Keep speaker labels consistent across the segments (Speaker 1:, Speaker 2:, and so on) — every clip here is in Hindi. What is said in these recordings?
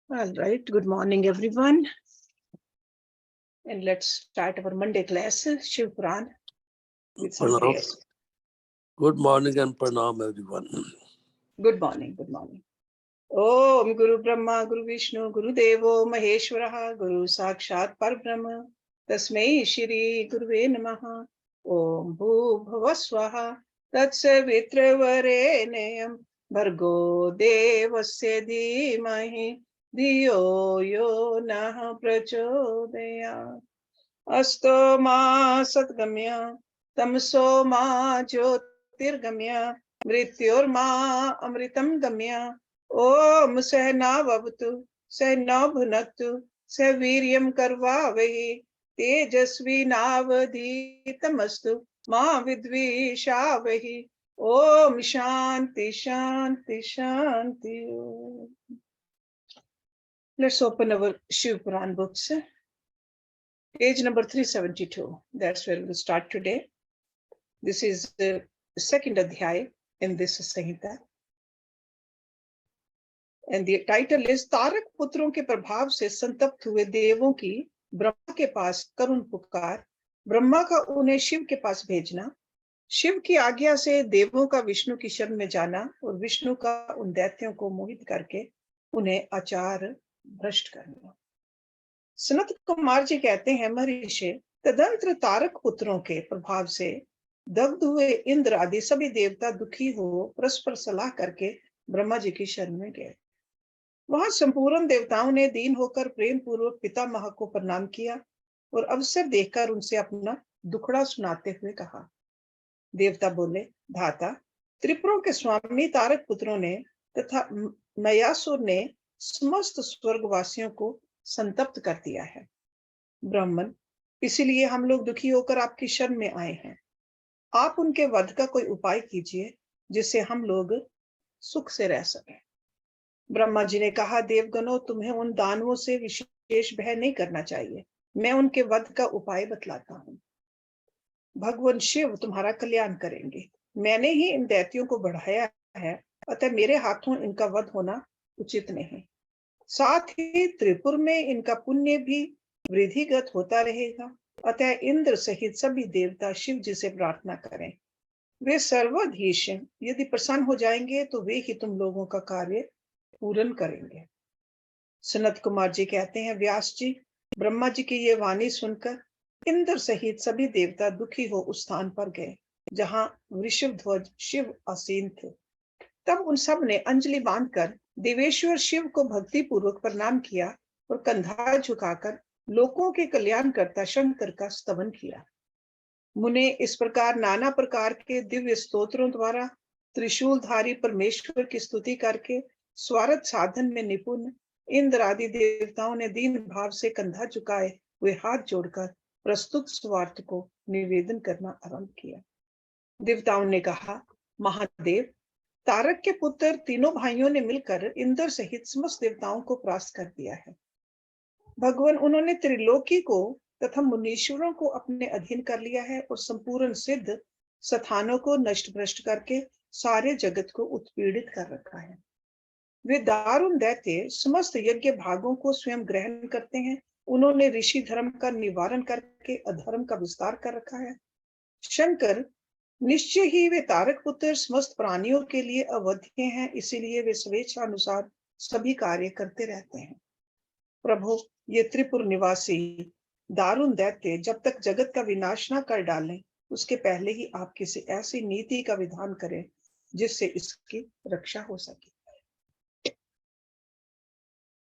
Speaker 1: All right, good morning everyone. And let's start our Monday class, Shiv Puran, with some
Speaker 2: Pranam.
Speaker 1: prayers.
Speaker 2: Good morning and pranam everyone.
Speaker 1: Good morning, good morning. Om Guru Brahma, Guru Vishnu, Guru Devo Maheshwaraha, Guru Sakshat Parbrahma, Tasmai Shri Guruve Namaha. Om Bhu Bhavaswaha, Tatsavitravare Bhargo Devasya Dhimahi, Dhiyo Yo Nah Prachodayat. Asto ma satgamya, tamso ma jyotirgamya, mrityorma amritam gamya. Om sehna vavtu, sehna bhunaktu, seviryam karvavahi, tejasvi navadhitamastu, ma vidvishavahi. Om shanti shanti shanti. Let's open our Shiv Puran books. Page number 372. That's where we'll start today. This is the second adhyay in this Samhita. And the title is Tarak पुत्रों के प्रभाव से संतप्त हुए देवों की ब्रह्मा के पास करुण पुकार, ब्रह्मा का उन्हें शिव के पास भेजना, शिव की आज्ञा से देवों का विष्णु की शरण में जाना और विष्णु का उन दैत्यों को मोहित करके उन्हें आचार भ्रष्ट करना। सनत कुमार जी कहते हैं, महर्षि तदंतर तारक पुत्रों के प्रभाव से दग्ध हुए इंद्र आदि सभी देवता दुखी हो परस्पर सलाह करके ब्रह्मा जी की शरण में गए। वहां संपूर्ण देवताओं ने दीन होकर प्रेम पूर्वक पितामह को प्रणाम किया और अवसर देखकर उनसे अपना दुखड़ा सुनाते हुए कहा। देवता बोले, धाता, त्रिपुरों के स्वामी तारक पुत्रों ने तथा मयासुर ने समस्त स्वर्गवासियों को संतप्त कर दिया है। ब्राह्मण, इसीलिए हम लोग दुखी होकर आपकी शरण में आए हैं। आप उनके वध का कोई उपाय कीजिए जिससे हम लोग सुख से रह सकें। ब्रह्मा जी ने कहा, देवगणों, तुम्हें उन दानवों से विशेष भय नहीं करना चाहिए। मैं उनके वध का उपाय बतलाता हूँ। भगवान शिव तुम्हारा कल्याण करेंगे। मैंने ही इन दैत्यों को बढ़ाया है, अतः मेरे हाथों इनका वध होना उचित नहीं। साथ ही त्रिपुर में इनका पुण्य भी वृद्धिगत होता रहेगा। अतः इंद्र सहित सभी देवता शिव जी से प्रार्थना करें। वे सर्वाधीश यदि प्रसन्न हो जाएंगे तो वे ही तुम लोगों का कार्य पूर्ण करेंगे। सनत कुमार जी कहते हैं, व्यास जी, ब्रह्मा जी की ये वाणी सुनकर इंद्र सहित सभी देवता दुखी हो उस स्थान पर गए जहां वृषभ ध्वज शिव आसीन थे। तब उन सब ने अंजलि बांधकर देवेश्वर शिव को भक्ति पूर्वक प्रणाम किया और कंधा झुकाकर लोकों के कल्याणकर्ता शंकर का स्तवन किया। मुने इस प्रकार नाना प्रकार के दिव्य स्तोत्रों द्वारा त्रिशूलधारी परमेश्वर की स्तुति करके स्वार्थ साधन में निपुण इंद्र आदि देवताओं ने दीन भाव से कंधा झुकाए हुए हाथ जोड़कर प्रस्तुत स्वार्थ को निवेदन करना आरंभ किया। देवताओं ने कहा, महादेव, तारक के पुत्र तीनों भाइयों ने मिलकर इंद्र सहित समस्त देवताओं को परास्त कर दिया है। भगवान, उन्होंने त्रिलोकी को तथा मुनीश्वरों को अपने अधीन कर लिया है और संपूर्ण सिद्ध स्थानों को नष्ट भ्रष्ट करके सारे जगत को उत्पीड़ित कर रखा है। वे दारुण दैत्य समस्त यज्ञ भागों को स्वयं ग्रहण करते हैं। उन्होंने ऋषि धर्म का निवारण करके अधर्म का विस्तार कर रखा है। शंकर, निश्चय ही वे तारक पुत्र समस्त प्राणियों के लिए अवध्य हैं, इसीलिए वे स्वेच्छा अनुसार सभी कार्य करते रहते हैं। प्रभु, ये त्रिपुर निवासी दारुण दैत्य जब तक जगत का विनाश न कर डालें, उसके पहले ही आप किसी ऐसी नीति का विधान करें जिससे इसकी रक्षा हो सके।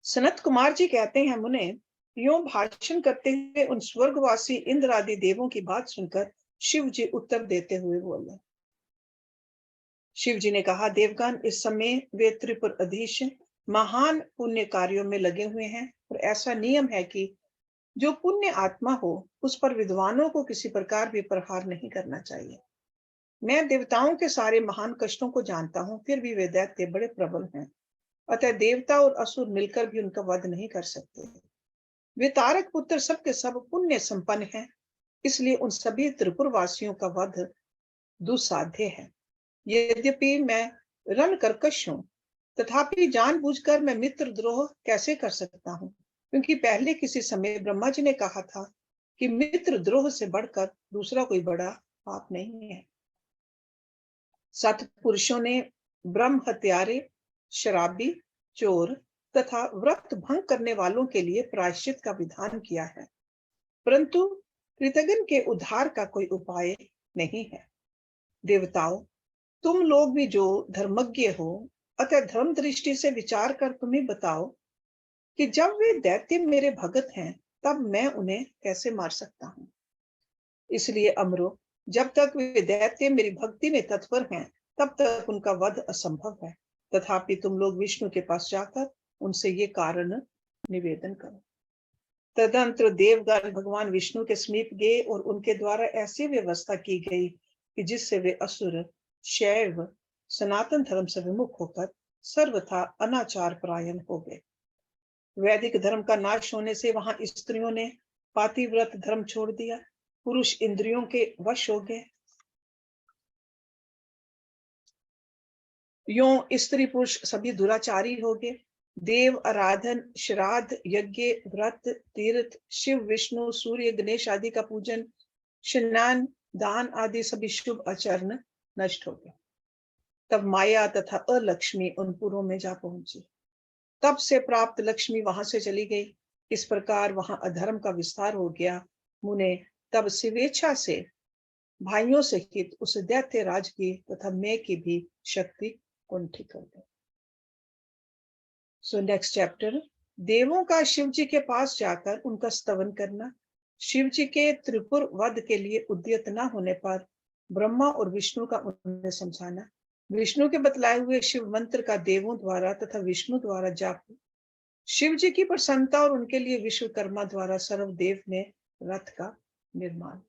Speaker 1: सनत कुमार जी कहते हैं, मुने, यूं भाषण करते हुए उन स्वर्गवासी इंद्र आदि देवों की बात सुनकर शिव जी उत्तर देते हुए बोले। शिव जी ने कहा, देवगण, इस समय वे त्रिपुर अधीश महान पुण्य कार्यों में लगे हुए हैं और ऐसा नियम है कि जो पुण्य आत्मा हो उस पर विद्वानों को किसी प्रकार भी प्रहार नहीं करना चाहिए। मैं देवताओं के सारे महान कष्टों को जानता हूँ, फिर भी वे दैत्य बड़े प्रबल हैं, अतः देवता और असुर मिलकर भी उनका वध नहीं कर सकते। वे तारक पुत्र सबके सब पुण्य संपन्न हैं, इसलिए उन सभी त्रिपुर वासियों का वध दुस्साध्य है। यद्यपि मैं रण कर्कश हूँ, तथापि जानबूझकर मैं मित्र द्रोह कैसे कर सकता हूँ, क्योंकि पहले किसी समय ब्रह्मा जी ने कहा था कि मित्र द्रोह से बढ़कर दूसरा कोई बड़ा पाप नहीं है। सत्पुरुषों ने ब्रह्म हत्यारे, शराबी, चोर तथा व्रत भंग करने वालों के लिए प्रायश्चित का विधान किया है, परंतु कृतघ्न के उद्धार का कोई उपाय नहीं है। देवताओं, तुम लोग भी जो धर्मज्ञ हो, अतः धर्म दृष्टि से विचार कर तुम्हें बताओ कि जब वे दैत्य मेरे भगत हैं, तब मैं उन्हें कैसे मार सकता हूँ। इसलिए अमरो, जब तक वे दैत्य मेरी भक्ति में तत्पर हैं, तब तक उनका वध असंभव है। तथापि तुम लोग विष्णु के पास जाकर उनसे ये कारण निवेदन करो। तदनंतर देवगण भगवान विष्णु के समीप गए और उनके द्वारा ऐसी व्यवस्था की गई कि जिससे वे असुर शैव सनातन धर्म से विमुख होकर सर्वथा अनाचार परायण हो गए। वैदिक धर्म का नाश होने से वहां स्त्रियों ने पातिव्रत धर्म छोड़ दिया, पुरुष इंद्रियों के वश हो गए। यों स्त्री पुरुष सभी दुराचारी हो गए। देव आराधन, श्राद्ध, यज्ञ, व्रत, तीर्थ, शिव विष्णु सूर्य गणेश आदि का पूजन, स्नान, दान आदि सभी शुभ आचरण नष्ट हो गए। तब माया तथा अलक्ष्मी उन पुरों में जा पहुंची। तब से प्राप्त लक्ष्मी वहां से चली गई। इस प्रकार वहां अधर्म का विस्तार हो गया। मुने तब स्वेच्छा से भाइयों सहित उस दैत्य राज की तथा मैं की भी शक्ति कुंठित हो गई। सो नेक्स्ट चैप्टर, देवों का शिव जी के पास जाकर उनका स्तवन करना। शिव जी के त्रिपुर वध के लिए उद्यत न होने पर ब्रह्मा और विष्णु का उन्हें समझाना। विष्णु के बतलाए हुए शिव मंत्र का देवों द्वारा तथा विष्णु द्वारा जाप। शिव जी की प्रसन्नता और उनके लिए विश्वकर्मा द्वारा सर्वदेव ने रथ का निर्माण।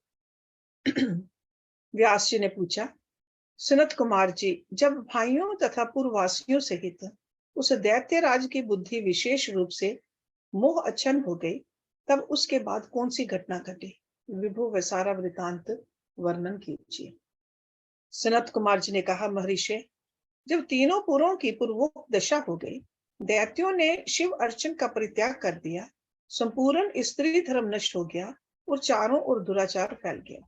Speaker 1: व्यास जी ने पूछा, सनत कुमार जी, जब भाइयों तथा पूर्ववासियों सहित उस दैत्य राज की बुद्धि विशेष रूप से मोह अच्छन हो गई, तब उसके बाद कौन सी घटना घटी? विभु व सारा वृतांत वर्णन कीजिए। सनत कुमार जी ने कहा, महर्षि, जब तीनों पुरों की पूर्वोक्त दशा हो गई, दैत्यों ने शिव अर्चन का परित्याग कर दिया, संपूर्ण स्त्री धर्म नष्ट हो गया और चारों ओर दुराचार फैल गया।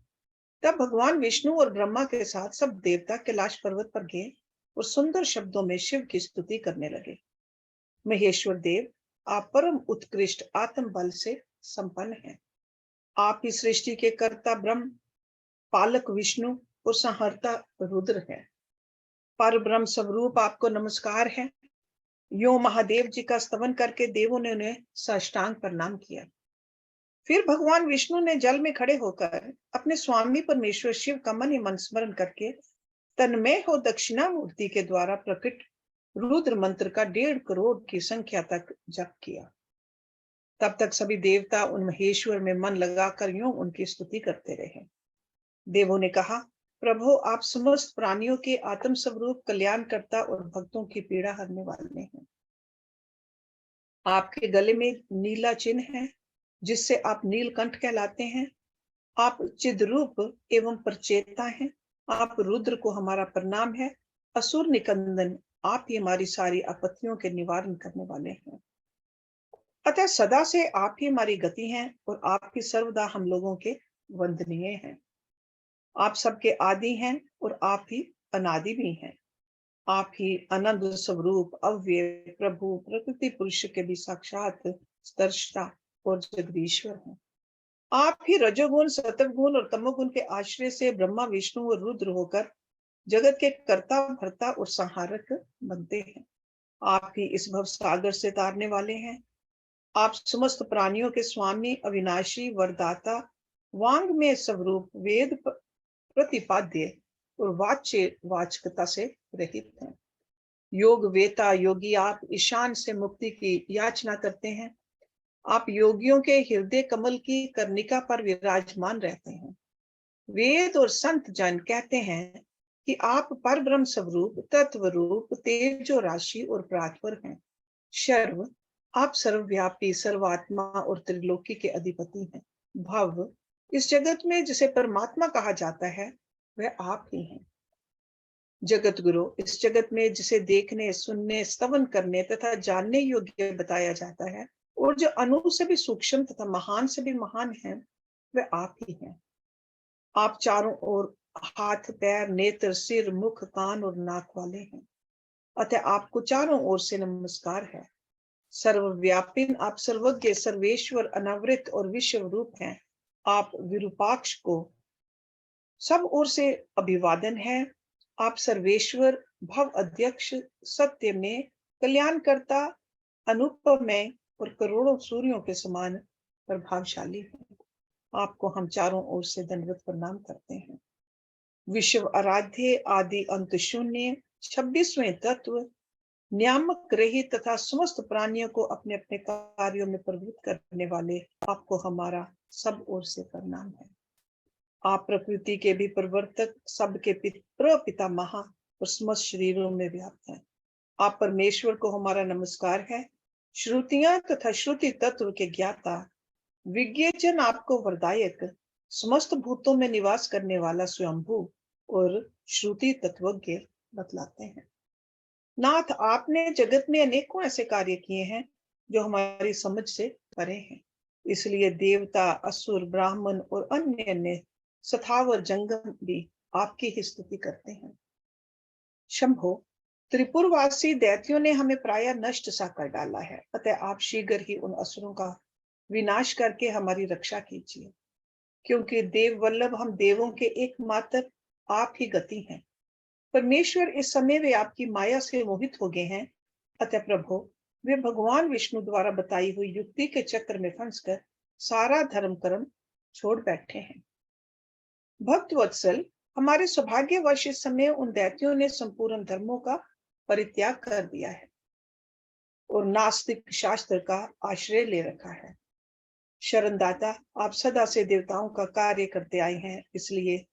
Speaker 1: तब भगवान विष्णु और ब्रह्मा के साथ सब देवता कैलाश पर्वत पर गए और सुंदर शब्दों में शिव की स्तुति करने लगे। महेश्वर देव, आप परम उत्कृष्ट आत्म बल से संपन्न हैं। आप ही सृष्टि के कर्ता ब्रह्म, पालक विष्णु और संहर्ता रुद्र हैं। पर ब्रह्म स्वरूप आपको नमस्कार है। यो महादेव जी का स्तवन करके देवों ने उन्हें साष्टांग प्रणाम किया। फिर भगवान विष्णु ने जल में खड़े होकर अपने स्वामी परमेश्वर शिव का मन ही मन स्मरण करके तन्मय हो दक्षिणा मूर्ति के द्वारा प्रकट रुद्र मंत्र का 1.5 करोड़ की संख्या तक जप किया। तब तक सभी देवता उन महेश्वर में मन लगाकर यूं उनकी स्तुति करते रहे। देवों ने कहा, प्रभु, आप समस्त प्राणियों के आत्म स्वरूप, कल्याणकर्ता और भक्तों की पीड़ा हरने वाले हैं। आपके गले में नीला चिन्ह है, जिससे आप नीलकंठ कहलाते हैं। आप चिद्रूप एवं प्रचेता हैं। आप रुद्र को हमारा प्रणाम है। असुर निकंदन, आप ही हमारी सारी आपत्तियों के निवारण करने वाले हैं। अतः सदा से आप ही हमारी गति हैं और आप ही सर्वदा हम लोगों के वंदनीय हैं। आप सबके आदि हैं और आप ही अनादि भी हैं। आप ही अनंत स्वरूप, अव्यय, प्रभु, प्रकृति पुरुष के भी साक्षात स्पर्शता और जगदीश्वर हैं। आप ही रजोगुण, सतवगुण और तमोगुण के आश्रय से ब्रह्मा, विष्णु और रुद्र होकर जगत के कर्ता, भर्ता और संहारक बनते हैं। आप ही इस भव सागर से तारने वाले हैं। आप समस्त प्राणियों के स्वामी, अविनाशी, वरदाता, वांग में स्वरूप, वेद प्रतिपाद्य और वाच्य वाचकता से रहित हैं। योग वेता योगी, आप ईशान से मुक्ति की याचना करते हैं। आप योगियों के हृदय कमल की कर्णिका पर विराजमान रहते हैं। वेद और संत जन कहते हैं कि आप पर ब्रह्म स्वरूप, तत्व रूप, तेजो राशि और परात्पर हैं। सर्व, आप सर्वव्यापी, सर्वात्मा और त्रिलोकी के अधिपति हैं। भव, इस जगत में जिसे परमात्मा कहा जाता है, वह आप ही हैं। जगत गुरु, इस जगत में जिसे देखने, सुनने, स्तवन करने तथा जानने योग्य बताया जाता है और जो अणु से भी सूक्ष्म तथा महान से भी महान है, वे आप ही हैं। आप चारों ओर हाथ, पैर, नेत्र, सिर, मुख, कान और नाक वाले हैं। अतः आपको चारों ओर से नमस्कार है। सर्वव्यापी आप सर्वज्ञ, सर्वेश्वर, अनावृत और विश्व रूप हैं। आप विरूपाक्ष को सब ओर से अभिवादन है। आप सर्वेश्वर, भव अध्यक्ष, सत्य में कल्याणकर्ता, अनुपमय और करोड़ों सूर्यों के समान प्रभावशाली हैं। आपको हम चारों ओर से दंडवत प्रणाम करते हैं। विश्व आराध्य, आदि अंत शून्य, 26वें तत्व, नियामक रहित तथा समस्त प्राणियों को अपने अपने कार्यों में प्रवृत्त करने वाले, आपको हमारा सब ओर से प्रणाम है। आप प्रकृति के भी प्रवर्तक, सबके पितामह और समस्त शरीरों में व्याप्त हैं। आप परमेश्वर को हमारा नमस्कार है। श्रुतियां तथा श्रुति तत्व के ज्ञाता, विज्ञजन आपको वरदायक, समस्त भूतों में निवास करने वाला स्वयंभू और श्रुति तत्वज्ञ बतलाते हैं। नाथ, आपने जगत में अनेकों ऐसे कार्य किए हैं जो हमारी समझ से परे हैं। इसलिए देवता, असुर, ब्राह्मण और अन्य सथावर जंगम भी आपकी ही स्तुति करते हैं। शंभो, त्रिपुरवासी दैत्यों ने हमें प्राय नष्ट सा कर डाला है। अतः आप शीघ्र ही उन असुरों का विनाश करके हमारी रक्षा कीजिए, क्योंकि देव वल्लभ हम देवों के एकमात्र आप ही गति हैं। परमेश्वर, इस समय वे आपकी माया से मोहित हो गए हैं। अतः प्रभु, वे भगवान विष्णु द्वारा बताई हुई युक्ति के चक्र में फंसकर सारा धर्म कर्म छोड़ बैठे हैं। भक्त वत्सल, हमारे सौभाग्यवश इस समय उन दैत्यों ने संपूर्ण धर्मों का परित्याग कर दिया है और नास्तिक शास्त्र का आश्रय ले रखा है। शरणदाता, आप सदा से देवताओं का कार्य करते आए हैं, इसलिए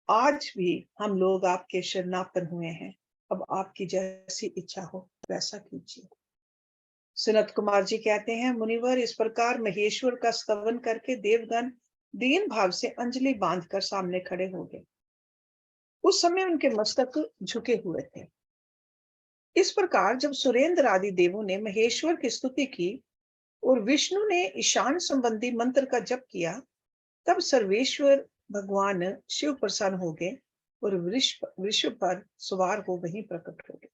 Speaker 1: आज भी हम लोग आपके शरणापन्न हुए हैं। अब आपकी जैसी इच्छा हो वैसा कीजिए। सनत कुमार जी कहते हैं, मुनिवर, इस प्रकार महेश्वर का स्तवन करके देवगण दीन भाव से अंजलि बांधकर सामने खड़े हो गए। उस समय उनके मस्तक झुके हुए थे। इस प्रकार जब सुरेंद्र आदि देवों ने महेश्वर की स्तुति की और विष्णु ने ईशान संबंधी मंत्र का जप किया, तब सर्वेश्वर भगवान शिव प्रसन्न हो गए और वृषभ पर सवार हो वहीं प्रकट हो गए।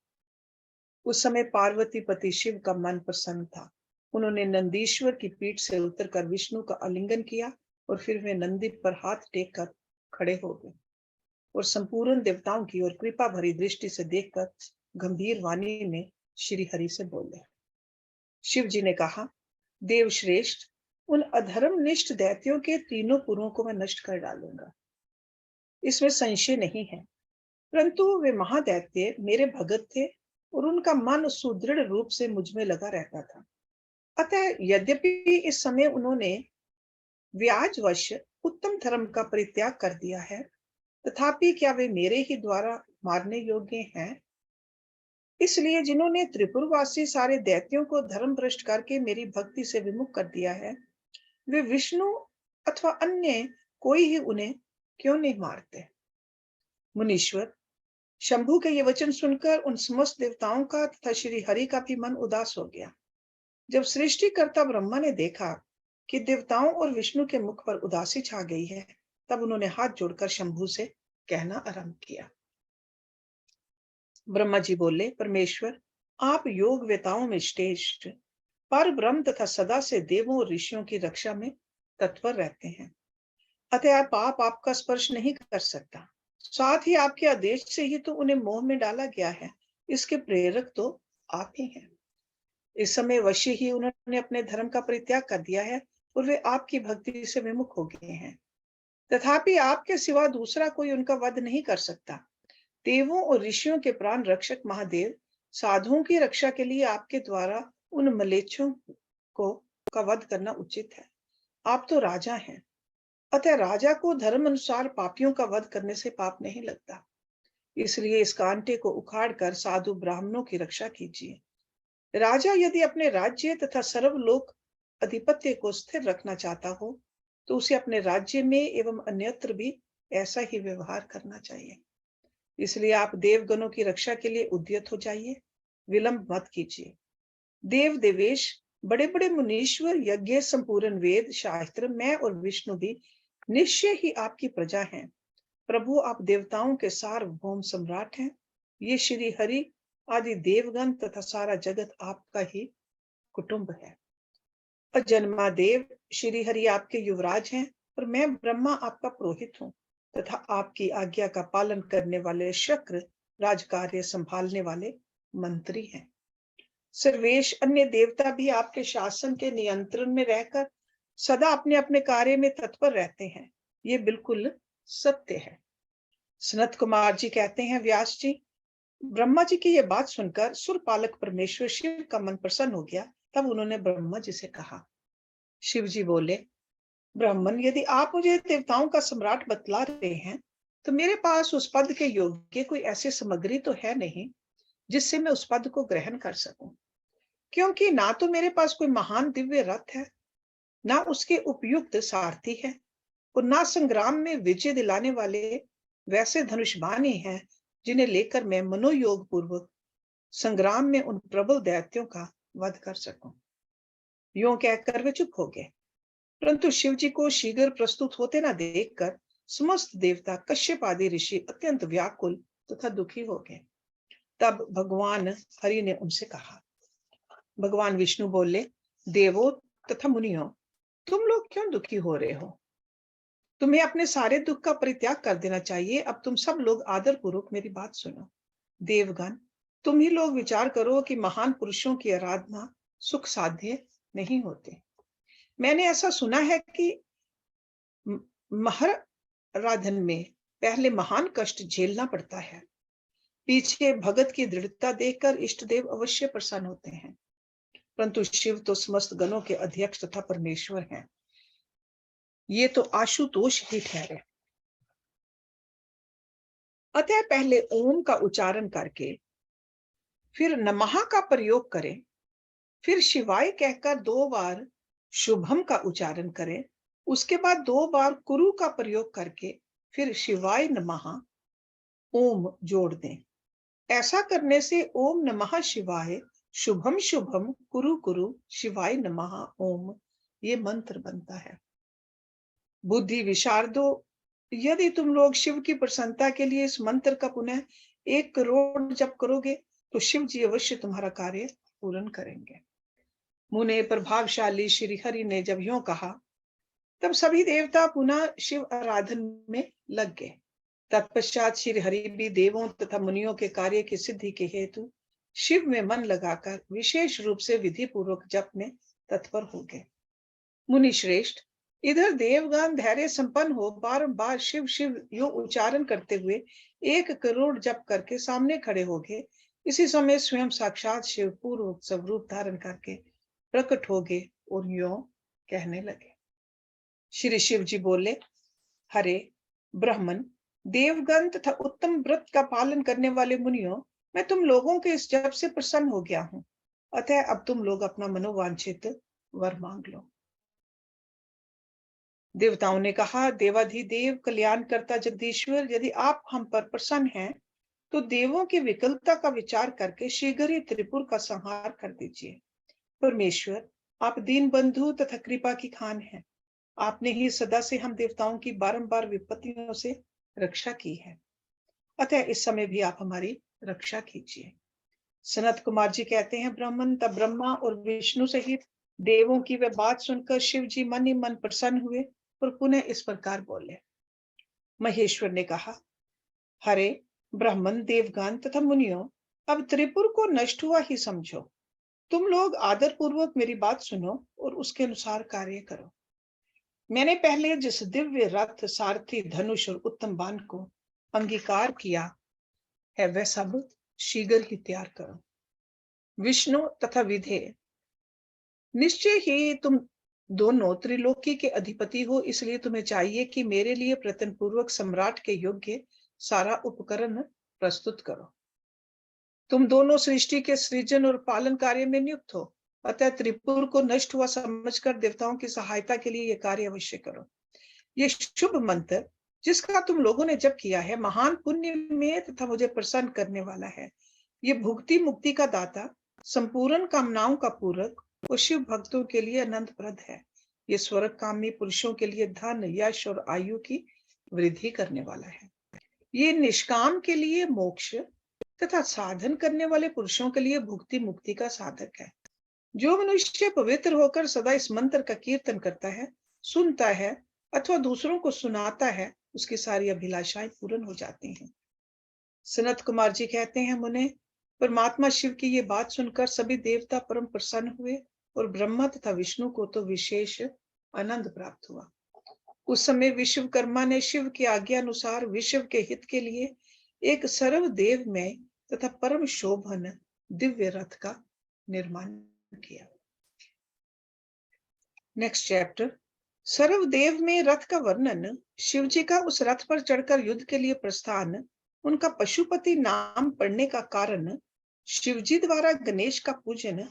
Speaker 1: उस समय पार्वती पति शिव का मन प्रसन्न था। उन्होंने नंदीश्वर की पीठ से उतरकर विष्णु का आलिंगन किया और फिर वे नंदी पर हाथ टेक कर खड़े हो गए और संपूर्ण देवताओं की ओर कृपा भरी दृष्टि से देखकर गंभीर वाणी में श्री हरि से बोले। शिव जी ने कहा, देव श्रेष्ठ, उन अधर्मनिष्ठ दैत्यों के तीनों पुरों को मैं नष्ट कर डालूंगा, इसमें संशय नहीं है। परंतु वे महादैत्य मेरे भगत थे और उनका मन सुदृढ़ रूप से मुझ में लगा रहता था। अतः यद्यपि इस समय उन्होंने व्याजवश उत्तम धर्म का परित्याग कर दिया है, तथापि क्या वे मेरे ही द्वारा मारने योग्य हैं? इसलिए जिन्होंने त्रिपुरवासी सारे दैत्यों को धर्म भ्रष्ट करके मेरी भक्ति से विमुख कर दिया है, वे विष्णु अथवा अन्य कोई ही उन्हें क्यों नहीं मारते? मुनीश्वर, शंभु के ये वचन सुनकर उन समस्त देवताओं का तथा श्री हरि का भी मन उदास हो गया। जब सृष्टिकर्ता ब्रह्मा ने देखा कि देवताओं और विष्णु के मुख पर उदासी छा गई है, तब उन्होंने हाथ जोड़कर शंभु से कहना आरंभ किया। ब्रह्मा जी बोले, परमेश्वर, आप योग वेताओं में श्रेष्ठ, पर ब्रह्म तथा सदा से देवों और ऋषियों की रक्षा में तत्पर रहते हैं। अतः पाप आपका स्पर्श नहीं कर सकता। साथ ही आपके आदेश से ही तो उन्हें मोह में डाला गया है। इसके प्रेरक तो आप ही हैं। इस समय वश्य ही उन्होंने अपने धर्म का परित्याग कर दिया है और वे आपकी भक्ति से विमुख हो गए हैं। तथापि आपके सिवा दूसरा कोई उनका वध नहीं कर सकता। देवों और ऋषियों के प्राण रक्षक महादेव, साधुओं की रक्षा के लिए आपके द्वारा उन मलेच्छों को का वध करना उचित है। आप तो राजा हैं, अतः राजा को धर्म अनुसार पापियों का वध करने से पाप नहीं लगता। इसलिए इस कांटे को उखाड़कर साधु ब्राह्मणों की रक्षा कीजिए। राजा यदि अपने राज्य तथा सर्वलोक अधिपत्य को स्थिर रखना चाहता हो, तो उसे अपने राज्य में एवं अन्यत्र भी ऐसा ही व्यवहार करना चाहिए। इसलिए आप देवगणों की रक्षा के लिए उद्यत हो जाइए, विलंब मत कीजिए। देव देवेश, बड़े बड़े मुनीश्वर, यज्ञ, संपूर्ण वेद शास्त्र, मैं और विष्णु भी निश्चय ही आपकी प्रजा हैं। प्रभु, आप देवताओं के सार्वभौम सम्राट हैं। ये श्री हरि आदि देवगण तथा सारा जगत आपका ही कुटुंब है। अजन्मा देव श्री हरि आपके युवराज हैं, और मैं ब्रह्मा आपका पुरोहित हूँ तथा आपकी आज्ञा का पालन करने वाले शक्र राजकार्य संभालने वाले मंत्री हैं। सर्वेश अन्य देवता भी आपके शासन के नियंत्रण में रहकर सदा अपने अपने कार्य में तत्पर रहते हैं। ये बिल्कुल सत्य है। सनत कुमार जी कहते हैं, व्यास जी, ब्रह्मा जी की यह बात सुनकर सुरपालक परमेश्वर शिव का मन प्रसन्न हो गया। तब उन्होंने ब्रह्मा जी से कहा। शिव जी बोले, ब्राह्मण, यदि आप मुझे देवताओं का सम्राट बतला रहे हैं, तो मेरे पास उस पद के योग्य कोई ऐसी सामग्री तो है नहीं जिससे मैं उस पद को ग्रहण कर सकूं। क्योंकि ना तो मेरे पास कोई महान दिव्य रथ है, ना उसके उपयुक्त सारथी है, और ना संग्राम में विजय दिलाने वाले वैसे धनुषबाण ही हैं जिन्हें लेकर मैं मनोयोग पूर्वक संग्राम में उन प्रबल दैत्यों का वध कर सकूं। यूं कहकर वे चुप हो गए। परंतु शिव जी को शीघ्र प्रस्तुत होते न देखकर समस्त देवता, कश्यप आदि ऋषि अत्यंत व्याकुल तथा दुखी हो गए। तब भगवान हरि ने उनसे कहा। भगवान विष्णु बोले, देवों तथा मुनियों, तुम लोग क्यों दुखी हो रहे हो? तुम्हें अपने सारे दुख का परित्याग कर देना चाहिए। अब तुम सब लोग आदर पूर्वक मेरी बात सुनो। देवगण, तुम ही लोग विचार करो कि महान पुरुषों की आराधना सुख साध्य नहीं होते। मैंने ऐसा सुना है कि महाराधन में पहले महान कष्ट झेलना पड़ता है, पीछे भगत की दृढ़ता देखकर इष्ट देव अवश्य प्रसन्न होते हैं। परंतु शिव तो समस्त गणों के अध्यक्ष तथा परमेश्वर हैं। ये तो आशुतोष ही ठहरे। अतः पहले ओम का उच्चारण करके फिर नमः का प्रयोग करें, फिर शिवाय कहकर 2 बार शुभम का उच्चारण करें, उसके बाद 2 बार कुरु का प्रयोग करके फिर शिवाय नमः ओम जोड़ दें। ऐसा करने से ओम नमः शिवाय, शुभम शुभम, कुरु कुरु, शिवाय नमः ओम, ये मंत्र बनता है। बुद्धि विशारदो, यदि तुम लोग शिव की प्रसन्नता के लिए इस मंत्र का पुनः 1 करोड़ जप करोगे तो शिव जी अवश्य तुम्हारा कार्य पूर्ण करेंगे। मुने प्रभावशाली श्री हरि ने जब यूं कहा, तब सभी देवता पुनः शिव आराधन में लग गए। तत्पश्चात श्री हरि भी देवों तथा मुनियों के कार्य की सिद्धि के हेतु शिव में मन लगाकर विशेष रूप से विधि पूर्वक जप में तत्पर हो गए। मुनि श्रेष्ठ, इधर देवगण धैर्य संपन्न हो बारंबार शिव शिव यो उच्चारण करते हुए 1 करोड़ जप करके सामने खड़े हो गए। इसी समय स्वयं साक्षात शिव पूर्व स्वरूप धारण करके प्रकट हो गए और यो कहने लगे। श्री शिव जी बोले, हरे ब्राह्मण, देवगण तथा उत्तम व्रत का पालन करने वाले मुनियों, मैं तुम लोगों के इस जप से प्रसन्न हो गया हूं। अतः अब तुम लोग अपना मनोवांछित वर मांग लो। देवताओं ने कहा, देवाधिदेव कल्याणकर्ता जगदीश्वर, यदि आप हम पर प्रसन्न हैं तो देवों की विकलता का विचार करके शीघ्र ही त्रिपुर का संहार कर दीजिए। परमेश्वर, आप दीन बंधु तथा कृपा की खान हैं। आपने ही सदा से हम देवताओं की बारंबार विपत्तियों से रक्षा की है, अतः इस समय भी आप हमारी रक्षा कीजिए। सनत कुमार जी कहते हैं, ब्राह्मण, तब ब्रह्मा और विष्णु सहित देवों की वह बात सुनकर शिव जी मन ही मन प्रसन्न हुए और पुनः इस प्रकार बोले। महेश्वर ने कहा, हरे ब्राह्मण, देवगण तथा मुनियों, अब त्रिपुर को नष्ट हुआ ही समझो। तुम लोग आदर पूर्वक मेरी बात सुनो और उसके अनुसार कार्य करो। मैंने पहले जिस दिव्य रथ, सारथी, धनुष और उत्तम बाण को अंगीकार किया है, वह सब शीघ्र ही तैयार करो। विष्णु तथा विधेय, निश्चय ही तुम दोनों त्रिलोकी के अधिपति हो, इसलिए तुम्हें चाहिए कि मेरे लिए प्रयत्न पूर्वक सम्राट के योग्य सारा उपकरण प्रस्तुत करो। तुम दोनों सृष्टि के सृजन और पालन कार्य में नियुक्त हो, अतः त्रिपुर को नष्ट हुआ समझकर देवताओं की सहायता के लिए यह कार्य अवश्य करो। ये शुभ मंत्र जिसका तुम लोगों ने जप किया है, महान पुण्य में तथा मुझे प्रसन्न करने वाला है। ये भुक्ति मुक्ति का दाता, संपूर्ण कामनाओं का पूरक और शिव भक्तों के लिए अनंतप्रद है। ये स्वर्ग कामी पुरुषों के लिए धन, यश और आयु की वृद्धि करने वाला है। ये निष्काम के लिए मोक्ष तथा साधन करने वाले पुरुषों के लिए भुक्ति मुक्ति का साधक है। जो मनुष्य पवित्र होकर सदा इस मंत्र का कीर्तन करता है, सुनता है अथवा दूसरों को सुनाता है, उसकी सारी अभिलाषाएं पूर्ण हो जाती हैं। सनत कुमार जी कहते हैं, मुने, परमात्मा शिव की ये बात सुनकर सभी देवता परम प्रसन्न हुए और ब्रह्मा तथा विष्णु को तो विशेष आनंद प्राप्त हुआ। उस समय विश्वकर्मा ने शिव की आज्ञा अनुसार विश्व के हित के लिए एक सर्वदेव में तथा परम शोभन दिव्य रथ का निर्माण किया। Next chapter. सर्वदेव में रथ का वर्णन। शिव जी का उस रथ पर चढ़कर युद्ध के लिए प्रस्थान, उनका पशुपति नाम पड़ने का कारण, शिव जी द्वारा गणेश का पूजन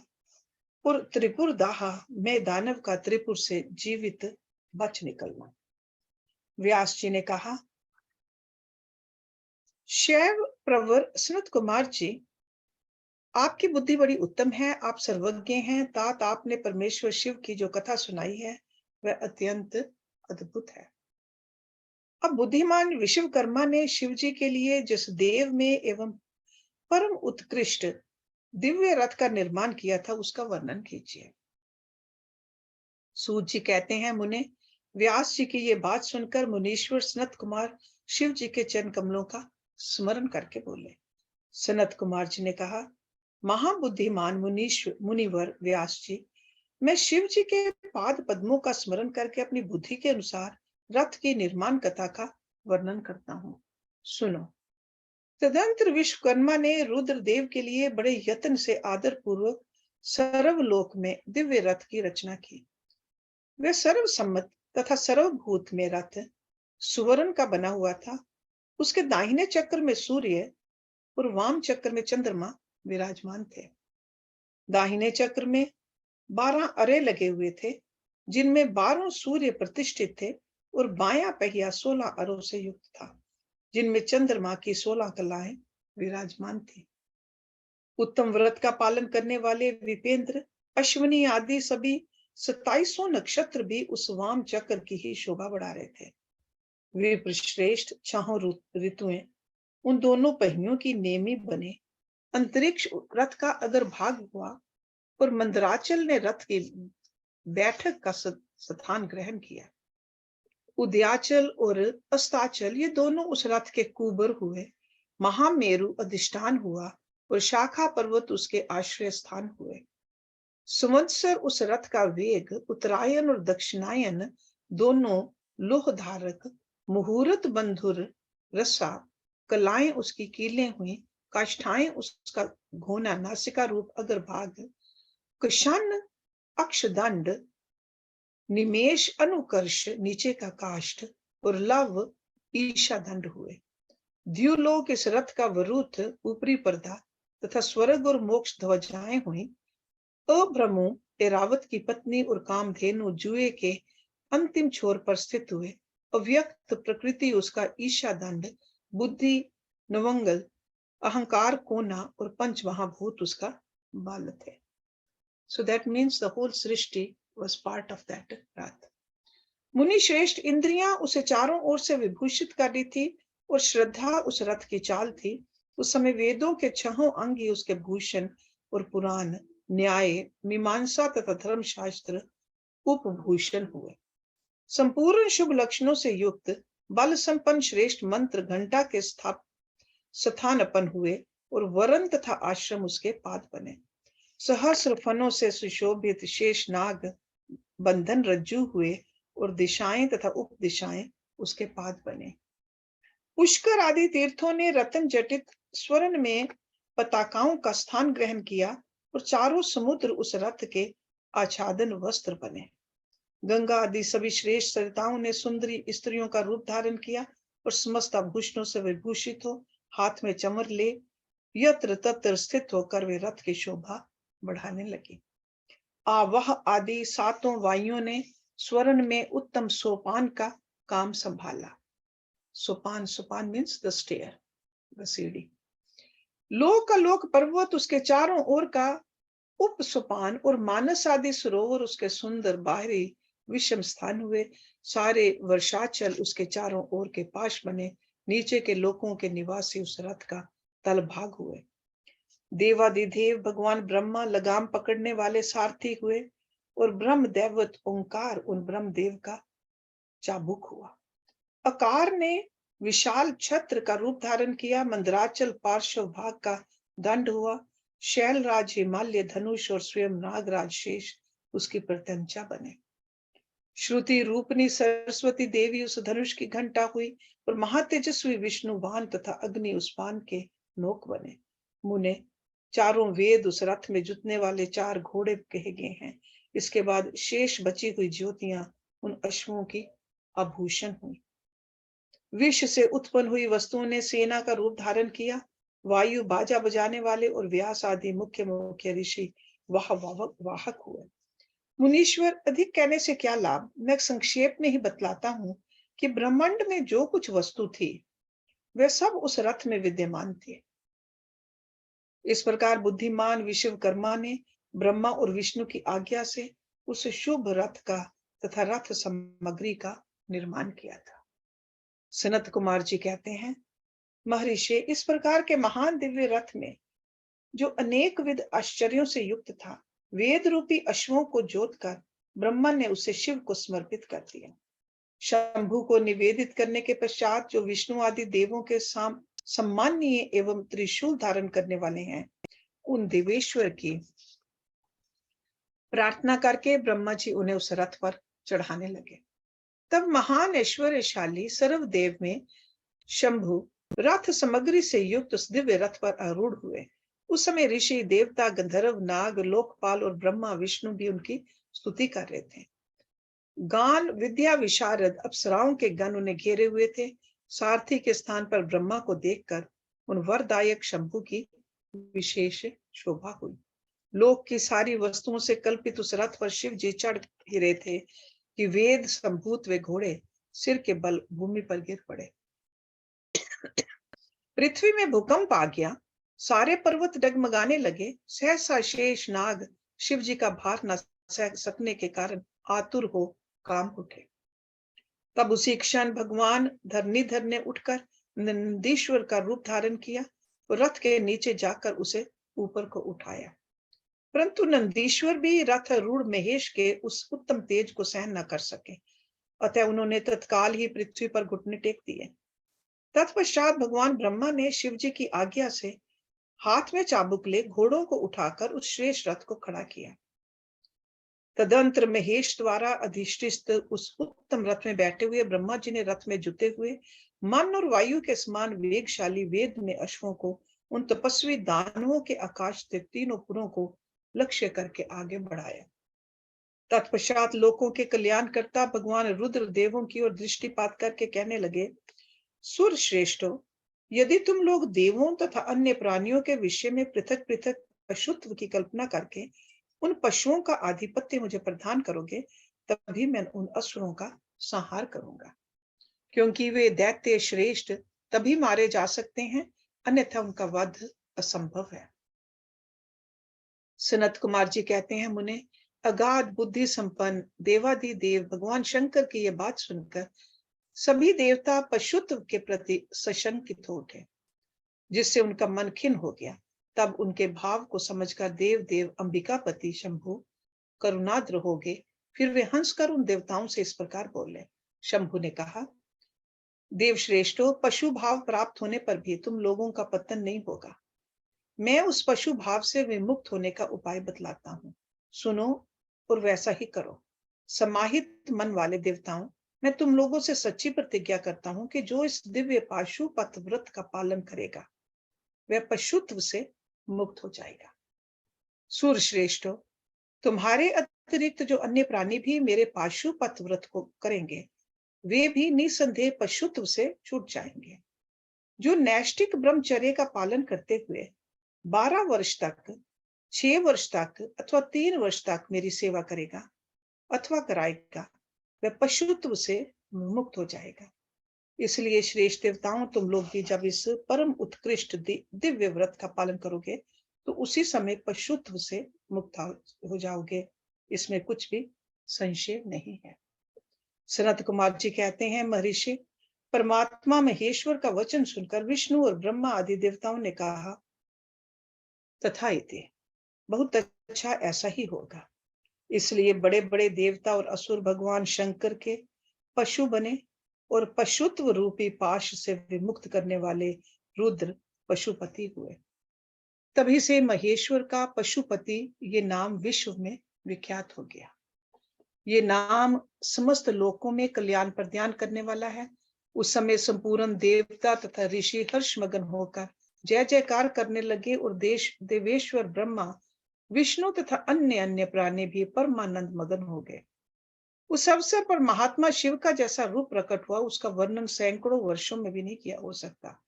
Speaker 1: और त्रिपुर दाहा में दानव का त्रिपुर से जीवित बच निकलना। व्यास जी ने कहा, शैव प्रवर सनत कुमार जी, आपकी बुद्धि बड़ी उत्तम है, आप सर्वज्ञ हैं। तात आपने परमेश्वर शिव की जो कथा सुनाई है वह अत्यंत अद्भुत है। अब बुद्धिमान विश्वकर्मा ने शिव जी के लिए जिस देव में एवं परम उत्कृष्ट दिव्य रथ का निर्माण किया था, उसका वर्णन कीजिए। सूत जी कहते हैं, मुने, व्यास जी की ये बात सुनकर मुनीश्वर सनत कुमार शिव जी के चरण कमलों का स्मरण करके बोले। सनत कुमार जी ने कहा, महाबुद्धिमान मुनिवर व्यास जी, मैं शिव जी के पाद पद्मों का स्मरण करके अपनी बुद्धि के अनुसार रथ की निर्माण कथा का वर्णन करता हूँ, सुनो। तदंतर विश्वकर्मा ने रुद्र देव के लिए बड़े यत्न से आदर पूर्वक सर्वलोक में दिव्य रथ की रचना की। वह सर्वसम्मत तथा सर्वभूत में रथ सुवर्ण का बना हुआ था। उसके दाहिने चक्र में सूर्य और वाम चक्र में चंद्रमा विराजमान थे। दाहिने चक्र में 12 अरे लगे हुए थे, जिनमें 12 सूर्य प्रतिष्ठित थे, और बायां पहिया 16 अरों से युक्त था, जिनमें चंद्रमा की 16 कलाएं विराजमान थी। उत्तम व्रत का पालन करने वाले विपेंद्र, अश्विनी आदि सभी 2700 नक्षत्र भी उस वाम चक्र की ही शोभा बढ़ा रहे थे। विप्रश्रेष्ठ 6 ऋतुएं उन दोनों पहियों की नेमी बने। अंतरिक्ष रथ का अगर भाग हुआ और मंदराचल ने रथ की बैठक का स्थान ग्रहण किया। उदयाचल और अस्ताचल ये दोनों उस रथ के कुबर हुए। महामेरु अधिष्ठान हुआ और शाखा पर्वत उसके आश्रय स्थान हुए। संवत्सर उस रथ का वेग, उत्तरायण और दक्षिणायन दोनों लोह धारक, मुहूर्त बंधुर रसा, कलाएं उसकी कीलें हुई, काष्ठाएं उसका घोना, नासिका रूप अग्रभाग, कुशन अक्षदंड, निमेश अनुकर्ष नीचे का काष्ठ और लव ईशा दंड हुए। द्युलोक इस रथ का वरुथ ऊपरी पर्दा तथा स्वर्ग और मोक्ष ध्वजाएं हुई। अभ्रमु एरावत की पत्नी और कामधेनु जुए के अंतिम छोर पर स्थित हुए। अव्यक्त प्रकृति उसका ईशा दंड, बुद्धि नवंगल, अहंकार कोना और पंच महाभूत उसका बाल थे। So that means the whole Srishti was part of that रथ। मुनि श्रेष्ठ इंद्रियां उसे चारों ओर से विभूषित कर रही थी और श्रद्धा उस रथ की चाल थी। उस समय वेदों के 6 अंग ही उसके भूषण और पुराण, न्याय, मीमांसा तथा धर्मशास्त्र उपभूषण हुए। संपूर्ण शुभ लक्षणों से युक्त बल संपन्न श्रेष्ठ मंत्र घंटा के स्थानापन्न हुए और वरण तथा आश्रम उसके पाद बने। सहस्र फनों से सुशोभित शेष नाग बंधन रज्जु हुए और दिशाएं तथा उपदिशाएं उसके पाद बने। पुष्कर आदि तीर्थों ने रतन जटित स्वर्ण में पताकाओं का स्थान ग्रहण किया और चारों समुद्र उस रथ के आच्छादन वस्त्र बने। गंगा आदि सभी श्रेष्ठ सरिताओं ने सुंदरी स्त्रियों का रूप धारण किया और समस्त आभूषणों से विभूषित हो हाथ में चमर ले यत्र तत्र स्थित होकर वे रथ की शोभा बढ़ाने लगी। आवह आदि 7 वायुओं ने स्वर्ण में उत्तम सोपान का काम संभाला। सोपान, सोपान मीन्स द स्टेयर, द सीढ़ी। लोक का लोक पर्वत, उसके चारों ओर का उप सोपान और मानस आदि सरोवर उसके सुंदर बाहरी विषम स्थान हुए। सारे वर्षाचल उसके चारों ओर के पाश बने। नीचे के लोकों के निवासी उस रथ का तल भाग हुए। देवादिदेव भगवान ब्रह्मा लगाम पकड़ने वाले सारथी हुए और ब्रह्म दैवत ओंकार उन ब्रह्मदेव का चाबुक हुआ। अकार ने विशाल छत्र का रूप धारण किया। मंदराचल पार्श्व भाग का दंड हुआ। शैलराज हिमालय धनुष और स्वयं नागराज शेष उसकी प्रत्यंचा बने। श्रुति रूपनी सरस्वती देवी उस धनुष की घंटा हुई और महातेजस्वी विष्णु वाहन तथा अग्नि उस बाण के नोक बने। मुने चारों वेद उस रथ में जुतने वाले 4 घोड़े कहे गए हैं। इसके बाद शेष बची हुई ज्योतियां उन अश्वों की आभूषण हुई। विश्व से उत्पन्न हुई वस्तुओं ने सेना का रूप धारण किया। वायु बाजा बजाने वाले और व्यास आदि मुख्य मुख्य ऋषि वाहक हुए। मुनीश्वर, अधिक कहने से क्या लाभ, मैं संक्षेप में ही बतलाता हूं कि ब्रह्मांड में जो कुछ वस्तु थी वे सब उस रथ में विद्यमान थे। इस प्रकार बुद्धिमान विश्वकर्मा ने ब्रह्मा और विष्णु की आज्ञा से उस शुभ रथ का तथा रथ सामग्री का निर्माण किया था। सनत कुमार जी कहते हैं, महर्षि, इस प्रकार के महान दिव्य रथ में जो अनेक विध आश्चर्यों से युक्त था, वेद रूपी अश्वों को जोतकर ब्रह्मा ने उसे शिव को समर्पित कर दिया। शंभु को निवेदित करने के पश्चात जो विष्णु आदि देवों के सम्माननीय एवं त्रिशूल धारण करने वाले हैं, उन देवेश्वर की प्रार्थना करके ब्रह्मा जी उन्हें उस रथ पर चढ़ाने लगे। तब महान ऐश्वर्यशाली सर्वदेव में शंभु रथ सामग्री से युक्त उस दिव्य रथ पर आरूढ़ हुए। उस समय ऋषि, देवता, गंधर्व, नाग, लोकपाल और ब्रह्मा विष्णु भी उनकी स्तुति कर रहे थे। गान विद्या विशारद अप्सराओं के गण उन्हें घेरे हुए थे। सारथी के स्थान पर ब्रह्मा को देखकर उन वरदायक शंभु की विशेष शोभा हुई। लोक की सारी वस्तुओं से कल्पित उस रथ पर शिव जी चढ़ ही रहे थे कि वेद संभूत वे घोड़े सिर के बल भूमि पर गिर पड़े। पृथ्वी में भूकंप आ गया। सारे पर्वत डगमगाने लगे। सहसा शेष नाग शिव जी का भार न सह सकने के कारण आतुर हो कांप उठे। तब उसी क्षण भगवान धरनीधर ने उठकर नंदीश्वर का रूप धारण किया और रथ के नीचे जाकर उसे ऊपर को उठाया। परंतु नंदीश्वर भी रथ रूढ़ महेश के उस उत्तम तेज को सहन न कर सके, अतः उन्होंने तत्काल ही पृथ्वी पर घुटने टेक दिए। तत्पश्चात भगवान ब्रह्मा ने शिव जी की आज्ञा से हाथ में चाबुक ले घोड़ों को उठाकर उस श्रेष्ठ रथ को खड़ा किया। तदंतर महेश द्वारा अधिष्ठित उस उत्तम रथ में बैठे हुए ब्रह्मा जी ने रथ में जुते हुए मन और वायु के समान वेगशाली वेद में अश्वों को उन तपस्वी दानवों के आकाश से तीनों पुरों को लक्ष्य करके आगे बढ़ाया। तत्पश्चात लोकों के कल्याणकर्ता भगवान रुद्र देवों की ओर दृष्टिपात करके कहने लगे, सुर श्रेष्ठो, यदि तुम लोग देवों तथा अन्य प्राणियों के विषय में पृथक पृथक पशुत्व की कल्पना करके उन पशुओं का आधिपत्य मुझे प्रदान करोगे, तभी मैं उन असुरों का संहार करूंगा, क्योंकि वे दैत्य श्रेष्ठ तभी मारे जा सकते हैं, अन्यथा उनका वध असंभव है। सनत कुमार जी कहते हैं, मुने, अगाध बुद्धि संपन्न देवादिदेव भगवान शंकर की यह बात सुनकर सभी देवता पशुत्व के प्रति सशंकित हो उठे, जिससे उनका मन खिन्न हो गया। तब उनके भाव को समझकर देव देव अंबिकापति शंभु करुणाद्र हो गए। फिर वे हंसकर उन देवताओं से इस प्रकार बोले। शंभु ने कहा, देव श्रेष्ठो, पशु भाव प्राप्त होने पर भी तुम लोगों का पतन नहीं होगा। मैं उस पशु भाव से विमुक्त होने का उपाय बतलाता हूँ, सुनो और वैसा ही करो। समाहित मन वाले देवताओं, मैं तुम लोगों से सच्ची प्रतिज्ञा करता हूं कि जो इस दिव्य पाशुपत व्रत का पालन करेगा वह पशुत्व से मुक्त हो जाएगा। सूर श्रेष्ठो, तुम्हारे अतिरिक्त जो अन्य प्राणी भी मेरे पाशुपत व्रत को करेंगे वे भी निसंदेह पशुत्व से छूट जाएंगे। जो नैष्टिक ब्रह्मचर्य का पालन करते हुए 12 वर्ष तक, 6 वर्ष तक अथवा 3 वर्ष तक मेरी सेवा करेगा अथवा कराएगा, वह पशुत्व से मुक्त हो जाएगा। इसलिए श्रेष्ठ देवताओं, तुम लोग भी जब इस परम उत्कृष्ट दिव्य व्रत का पालन करोगे तो उसी समय पशुत्व से मुक्त हो जाओगे, इसमें कुछ भी संशय नहीं है। सनत कुमार जी कहते हैं, महर्षि, परमात्मा महेश्वर का वचन सुनकर विष्णु और ब्रह्मा आदि देवताओं ने कहा, तथा इति, बहुत अच्छा, ऐसा ही होगा। इसलिए बड़े बड़े देवता और असुर भगवान शंकर के पशु बने और पशुत्व रूपी पाश से विमुक्त करने वाले रुद्र पशुपति हुए। तभी से महेश्वर का पशुपति ये नाम विश्व में विख्यात हो गया। ये नाम समस्त लोकों में कल्याण प्रदान करने वाला है। उस समय संपूर्ण देवता तथा ऋषि हर्षमगन होकर जय जयकार करने लगे और देवेश्वर ब्रह्मा, विष्णु तथा अन्य अन्य प्राणी भी परमानंद मगन हो गए। उस अवसर पर महात्मा शिव का जैसा रूप प्रकट हुआ, उसका वर्णन सैकड़ों वर्षों में भी नहीं किया हो सकता।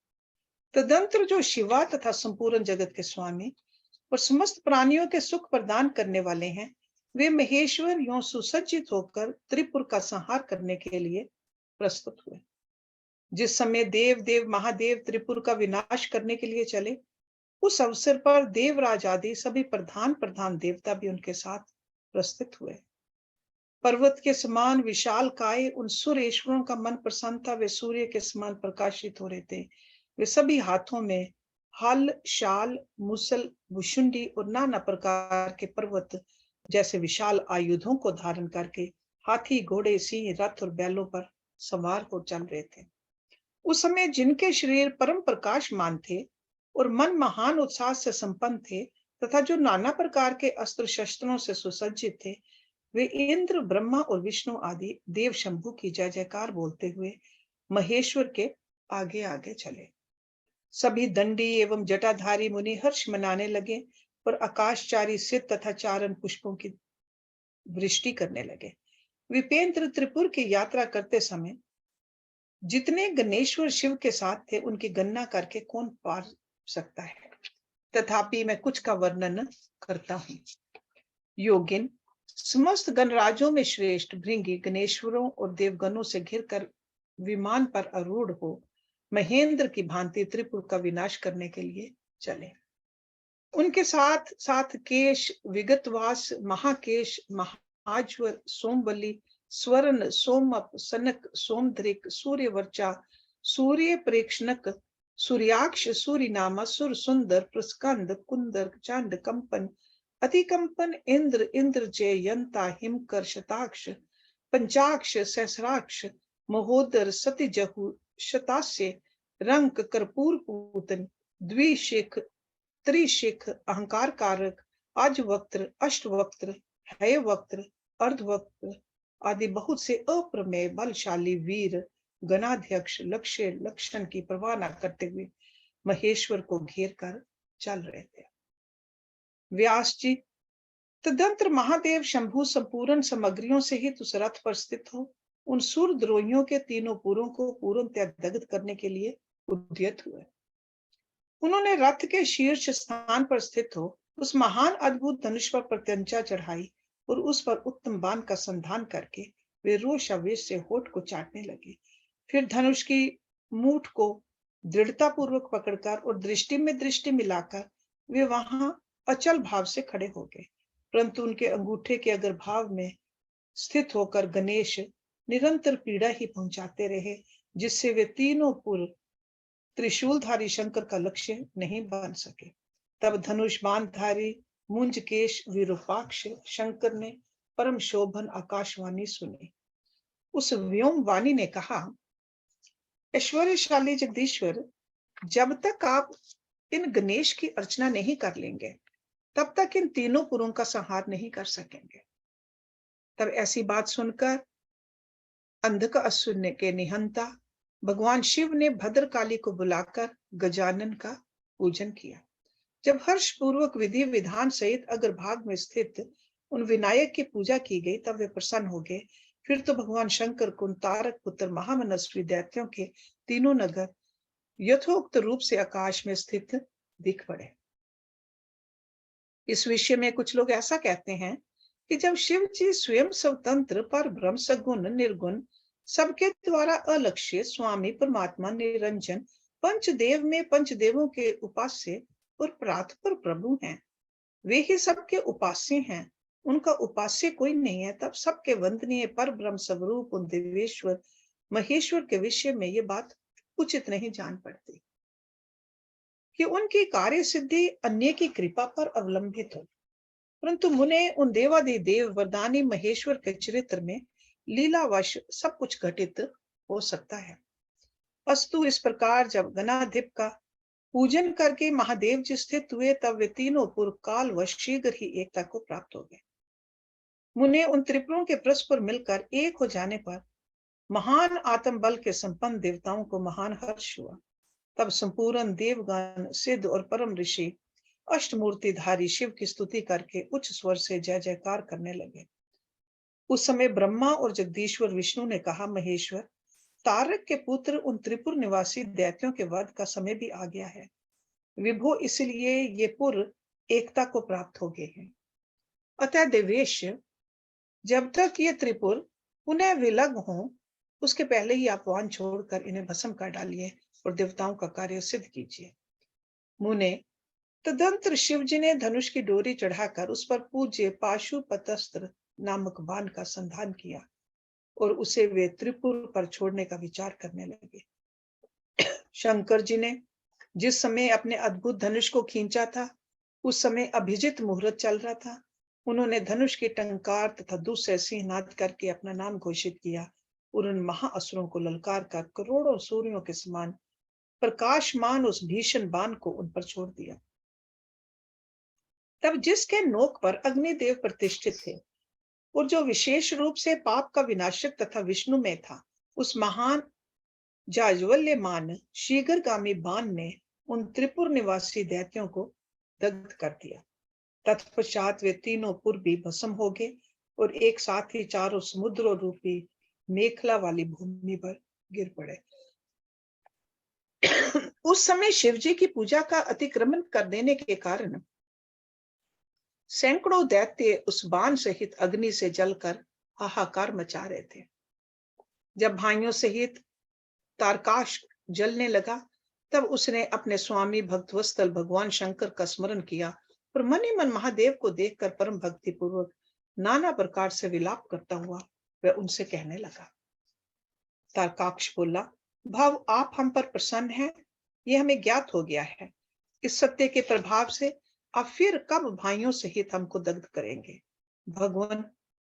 Speaker 1: तदंतर जो शिवा तथा संपूर्ण जगत के स्वामी और समस्त प्राणियों के सुख प्रदान करने वाले हैं, वे महेश्वर यों सुसज्जित होकर त्रिपुर का संहार करने के लिए प्रस्तुत हुए। जिस समय देव देव महादेव त्रिपुर का विनाश करने के लिए चले, उस अवसर पर देवराज आदि सभी प्रधान प्रधान देवता भी उनके साथ प्रस्तुत हुए। पर्वत के समान विशाल काय उन सुरेश्वरों का मन प्रसन्न था। वे सूर्य के समान प्रकाशित हो रहे थे। वे सभी हाथों में हल, शाल, मुसल, भुशुंडी और नाना प्रकार के पर्वत जैसे विशाल आयुधों को धारण करके हाथी, घोड़े, सिंह, रथ और बैलों पर सवार हो चल रहे थे। उस समय जिनके शरीर परम प्रकाशमान थे और मन महान उत्साह से संपन्न थे तथा जो नाना प्रकार के अस्त्र शस्त्रों से सुसज्जित थे, वे इंद्र, ब्रह्मा और विष्णु आदि देव शंभु की जय जयकार बोलते हुए महेश्वर के आगे आगे चले। सभी दंडी एवं जटाधारी मुनि हर्ष मनाने लगे और आकाशचारी सिद्ध तथा चारण पुष्पों की वृष्टि करने लगे। विपेंद्र त्रिपुर की यात्रा करते समय जितने गणेश्वर शिव के साथ थे, उनकी गणना करके कौन पा सकता है। तथापि मैं कुछ का वर्णन करता हूं। योगिन, समस्त गणराजों में श्रेष्ठ भृंगी गणेश्वरों और देवगणों से घिरकर विमान पर आरूढ़ हो महेंद्र की भांति त्रिपुर का विनाश करने के लिए चले। उनके साथ साथ केश, विगतवास, महाकेश, महाज्वर, सोमबली, स्वर्ण, सोमप, सनक, सोमधृक, सूर्यवर्चा, सूर्य प्रेक्षणक, सूर्याक्ष, सूर्यनामा, सुर सुंदर, प्रस्कंद, कुंदर, चांद, कंपन, अतिकंपन, इंद्र, इंद्रजय, यंता, हिमकर, शताक्ष, पंचाक्ष, सहस्राक्ष, महोदर, सतिजहु, शतास्य, रंक, कर्पूर पूतन, द्विशिख, त्रिशिख, अहंकार कारक, अजवक्त्र, अष्टवक्त्र, हयवक्त्र, अर्धवक्त्र आदि बहुत से अप्रमेय बलशाली वीर गणाध्यक्ष लक्ष्य लक्षण की परवाह न करते हुए महेश्वर को घेर कर चल रहे थे। व्यास जी, तदंतर महादेव शंभु संपूर्ण सामग्रियों से ही उस रथ पर स्थित हो उन सूरद्रोहियों के तीनों पुरों को पूर्णतः दग्ध करने के लिए उद्यत हुए। उन्होंने रथ के शीर्ष स्थान पर स्थित हो उस महान अद्भुत धनुष पर प्रत्यंचा चढ़ाई और उस पर उत्तम बाण का संधान करके वे रोषावेश से होठ को चाटने लगे। फिर धनुष की मूठ को दृढ़ता पूर्वक पकड़कर और दृष्टि में दृष्टि मिलाकर वे वहां अचल भाव से खड़े हो गए। परंतु उनके अंगूठे के अगर भाव में स्थित होकर गणेश निरंतर पीड़ा ही पहुंचाते रहे, जिससे वे तीनों पुर त्रिशूलधारी शंकर का लक्ष्य नहीं बन सके। तब धनुष बाणधारी मुंजकेश विरूपाक्ष शंकर ने परम शोभन आकाशवाणी सुनी। उस व्योम वाणी ने कहा, ऐश्वर्यशाली जगदीश्वर, जब तक आप इन गणेश की अर्चना नहीं कर लेंगे, तब तक इन तीनों पुरों का संहार नहीं कर सकेंगे। तब ऐसी बात सुनकर अंधक असुर के निहंता भगवान शिव ने भद्रकाली को बुलाकर गजानन का पूजन किया। जब हर्ष पूर्वक विधि विधान सहित अग्रभाग में स्थित उन विनायक की पूजा की गई, तब वे प्रसन्न हो गए। फिर तो भगवान शंकर को तारक पुत्र महामनस्वी दैत्यों के तीनों नगर यथोक्त रूप से आकाश में स्थित दिख पड़े। इस विषय में कुछ लोग ऐसा कहते हैं कि जब शिव जी स्वयं स्वतंत्र पर ब्रह्म सगुण निर्गुण सबके द्वारा अलक्ष्य स्वामी परमात्मा निरंजन पंचदेव में पंचदेवों के उपास्य और परात्पर प्रभु हैं। वे ही सबके उपास्य हैं, उनका उपास्य कोई नहीं है। तब सबके वंदनीय पर ब्रह्म स्वरूप उन देवेश्वर महेश्वर के विषय में ये बात उचित नहीं जान पड़ती कि उनकी कार्य सिद्धि अन्य की कृपा पर अवलंबित हो, परंतु मुने उन देवादिदेव वरदानी महेश्वर के चरित्र में लीलावश सब कुछ घटित हो सकता है। अस्तु इस प्रकार जब गणाधिप का पूजन करके महादेव जी स्थित हुए, तब वे तीनों पूर्व काल व शीघ्र ही एकता को प्राप्त हो गए। मुने उन त्रिपुरों के परस्पर मिलकर एक हो जाने पर महान आत्म बल के संपन्न देवताओं को महान हर्ष हुआ। तब संपूर्ण देवगण सिद्ध और परम ऋषि अष्टमूर्तिधारी शिव की स्तुति करके उच्च स्वर से जय जयकार करने लगे। उस समय ब्रह्मा और जगदीश्वर विष्णु ने कहा, महेश्वर, तारक के पुत्र उन त्रिपुर निवासी दैत्यों के वध का समय भी आ गया है। विभो, इसलिए ये पुर एकता को प्राप्त हो गए हैं। अतः देवेश, जब तक ये त्रिपुर पुनः विलग हों, उसके पहले ही आप वान छोड़कर इन्हें भस्म कर डालिए और देवताओं का कार्य सिद्ध कीजिए। मुने, तदंतर शिव जी ने धनुष की डोरी चढ़ाकर उस पर पूज्य पाशुपतस्त्र नामक बाण का संधान किया और उसे वे त्रिपुर पर छोड़ने का विचार करने लगे। शंकर जी ने जिस समय अपने अद्भुत धनुष को खींचा था, उस समय अभिजित मुहूर्त चल रहा था। उन्होंने धनुष की टंकार तथा दूसरे सिंहनाद करके अपना नाम घोषित किया और उन महाअसुरों को ललकार कर करोड़ों सूर्यों के समान प्रकाशमान उस भीषण बाण को उन पर छोड़ दिया। तब जिसके नोक पर अग्निदेव प्रतिष्ठित थे और जो विशेष रूप से पाप का विनाशक तथा विष्णु में था, उस महान जाज्वल्यमान शीघ्रगामी बाण ने उन त्रिपुर निवासी दैत्यों को दग्ध कर दिया। तत्पश्चात वे तीनों पुर भी भस्म हो गए और एक साथ ही चारों समुद्रों रूपी मेखला वाली भूमि पर गिर पड़े। उस समय शिव जी की पूजा का अतिक्रमण कर देने के कारण सैकड़ों दैत्य उस बाण सहित अग्नि से जलकर हाहाकार मचा रहे थे। जब भाइयों सहित तारकाश जलने लगा, तब उसने अपने स्वामी भक्तवत्सल भगवान शंकर का स्मरण किया और मन ही मन महादेव को देखकर परम भक्ति पूर्वक नाना प्रकार से विलाप करता हुआ वह उनसे कहने लगा। तारकाक्ष बोला, भाव आप हम पर प्रसन्न हैं, यह हमें ज्ञात हो गया है। इस सत्य के प्रभाव से आप फिर कब भाइयों सहित हमको दग्ध करेंगे? भगवान,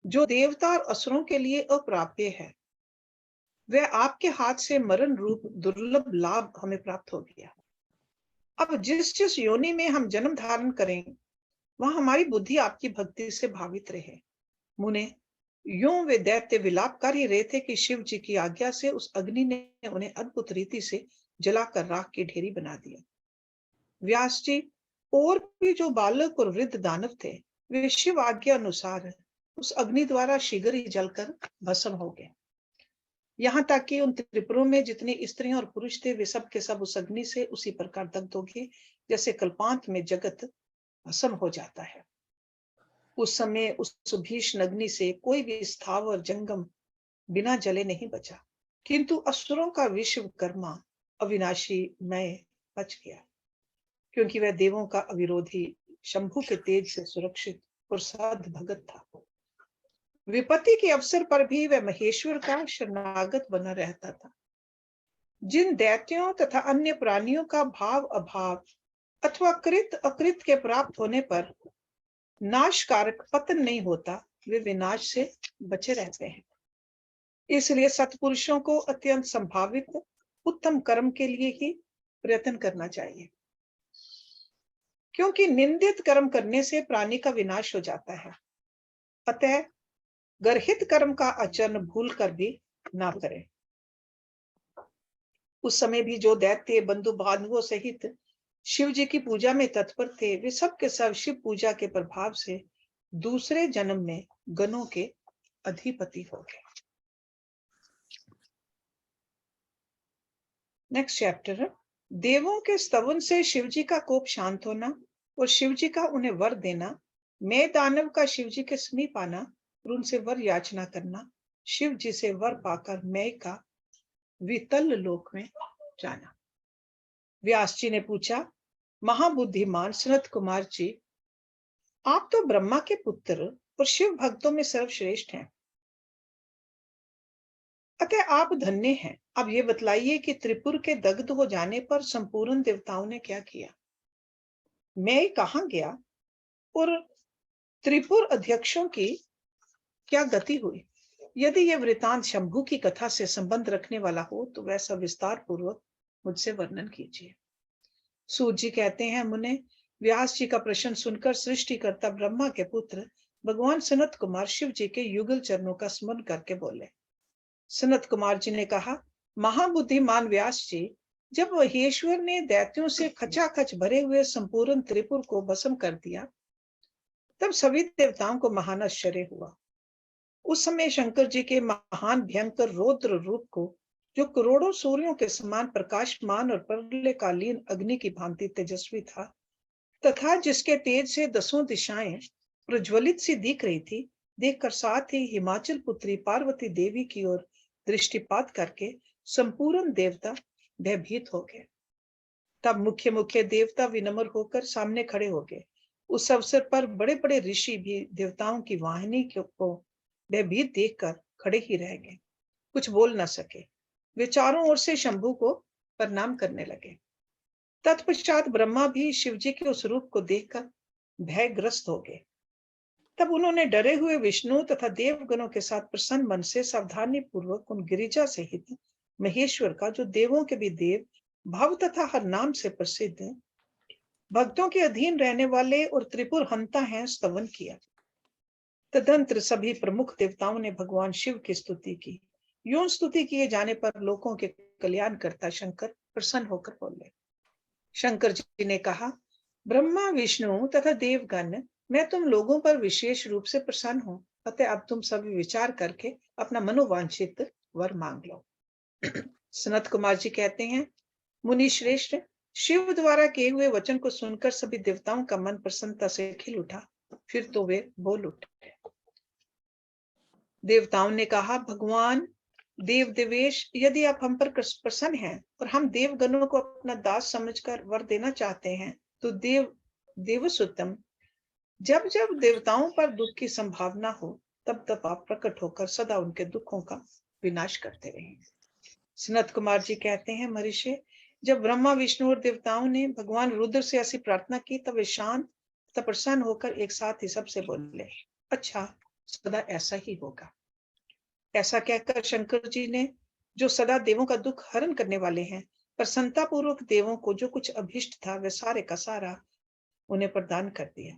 Speaker 1: जो देवता और असुरों के लिए अप्राप्य है, वह आपके हाथ से मरण रूप दुर्लभ लाभ हमें प्राप्त हो गया। अब जिस जिस योनि में हम जन्म धारण करें, वहां हमारी बुद्धि आपकी भक्ति से भावित रहे। मुने, यूं वे दैत्य विलाप कर ही रहे थे कि शिव जी की आज्ञा से उस अग्नि ने उन्हें अद्भुत रीति से जलाकर राख की ढेरी बना दिया। व्यास जी और भी जो बालक और वृद्ध दानव थे, वे शिव आज्ञा अनुसार उस अग्नि द्वारा शीघ्र ही जलकर भस्म हो गए। यहाँ तक कि उन त्रिपुरों में जितनी स्त्रियां और पुरुष थे, वे सब के सब उस अग्नि से उसी प्रकार दग्ध हो गए जैसे कल्पांत में जगत भस्म हो जाता है। उस समय उस भीषण अग्नि से कोई भी स्थावर जंगम बिना जले नहीं बचा, किंतु असुरों का विश्वकर्मा अविनाशी मैं बच गया, क्योंकि वह देवों का अविरोधी शंभु के तेज से सुरक्षित और साध भगत था। विपत्ति के अवसर पर भी वह महेश्वर का शरणागत बना रहता था। जिन दैत्यों तथा अन्य प्राणियों का भाव अभाव अथवा कृत अकृत के प्राप्त होने पर नाशकारक पतन नहीं होता, वे विनाश से बचे रहते हैं। इसलिए सत्पुरुषों को अत्यंत संभावित उत्तम कर्म के लिए ही प्रयत्न करना चाहिए, क्योंकि निंदित कर्म करने से प्राणी का विनाश हो जाता है। अतः गर्हित कर्म का आचरण भूल कर भी ना करें। उस समय भी जो दैत्य बंधु बांधवों सहित शिव जी की पूजा में तत्पर थे, वे सब के सब शिव पूजा के प्रभाव से दूसरे जन्म में गणों के अधिपति हो गए। Next chapter. देवों के स्तवन से शिव जी का कोप शांत होना और शिव जी का उन्हें वर देना, मैं दानव का शिव जी के समीप आना और उनसे वर याचना करना, शिव जी से वर पाकर मैं का वितल लोक में जाना। व्यास जी ने पूछा, महाबुद्धिमान सनत कुमार जी, आप तो ब्रह्मा के पुत्र और शिव भक्तों में सर्वश्रेष्ठ हैं, अतः आप धन्य हैं। अब ये बतलाइए कि त्रिपुर के दग्ध हो जाने पर संपूर्ण देवताओं ने क्या किया, मैं कहाँ गया और त्रिपुर अध्यक्षों की क्या गति हुई। यदि यह वृतांत शंभु की कथा से संबंध रखने वाला हो तो वैसा विस्तार पूर्वक मुझसे वर्णन कीजिए। सूत जी कहते हैं, मुने, व्यास जी का प्रश्न सुनकर सृष्टिकर्ता ब्रह्मा के पुत्र भगवान सनत कुमार शिव जी के युगल चरणों का स्मरण करके बोले। सनत कुमार जी ने कहा, महाबुद्धिमान व्यास जी, जब महेश्वर ने दैत्यों से खचाखच भरे हुए संपूर्ण त्रिपुर को भस्म कर दिया, तब सभी देवताओं को महान आश्चर्य हुआ। उस समय शंकर जी के महान भयंकर रौद्र रूप को, जो करोड़ों सूर्यों के समान प्रकाशमान और प्रलयकालीन अग्नि की भांति तेजस्वी था, तथा जिसके तेज से दसों दिशाएं प्रज्वलित सी दिख रही थी, देखकर साथ ही हिमाचल पुत्री पार्वती देवी की ओर दृष्टिपात करके संपूर्ण देवता भयभीत हो गए। तब मुख्य मुख्य देवता विनम्र होकर सामने खड़े हो गए। उस अवसर पर बड़े बड़े ऋषि भी देवताओं की वाहिनी को भयभीत देखकर खड़े ही रह गए, कुछ बोल न सके। वे चारों ओर से शंभु को प्रणाम करने लगे। तत्पश्चात ब्रह्मा भी शिवजी के उस रूप को देखकर भयग्रस्त हो गए। तब उन्होंने डरे हुए विष्णु तथा देवगणों के साथ प्रसन्न मन से सावधानी पूर्वक उन गिरिजा सहित महेश्वर का, जो देवों के भी देव, भव तथा हर नाम से प्रसिद्ध, भक्तों के अधीन रहने वाले और त्रिपुर हंता है, स्तवन किया। तदंतर सभी प्रमुख देवताओं ने भगवान शिव की स्तुति की। यूं स्तुति किए जाने पर लोकों के कल्याण करता शंकर प्रसन्न होकर बोले। शंकर जी ने कहा, ब्रह्मा विष्णु तथा देवगण, मैं तुम लोगों पर विशेष रूप से प्रसन्न हूं, अतः अब तुम सभी विचार करके अपना मनोवांछित वर मांग लो। सनत कुमार जी कहते हैं, मुनि श्रेष्ठ, शिव द्वारा किए हुए वचन को सुनकर सभी देवताओं का मन प्रसन्नता से खिल उठा। फिर तो वे बोल उठे। देवताओं ने कहा, भगवान देव देवेश, यदि आप हम पर प्रसन्न हैं और हम देवगणों को अपना दास समझकर वर देना चाहते हैं, तो देवसुतम, जब जब देवताओं पर दुख की संभावना हो, तब तब आप प्रकट होकर सदा उनके दुखों का विनाश करते रहें। सनत कुमार जी कहते हैं, महर्षि, जब ब्रह्मा विष्णु और देवताओं ने भगवान रुद्र से ऐसी प्रार्थना की, तब वे शांत तथा प्रसन्न होकर एक साथ ही सबसे बोले, अच्छा, सदा ऐसा ही होगा। ऐसा कहकर शंकर जी ने, जो सदा देवों का दुख हरण करने वाले हैं, प्रसन्नता पूर्वक देवों को जो कुछ अभिष्ट था वह सारे का सारा उन्हें प्रदान कर दिया।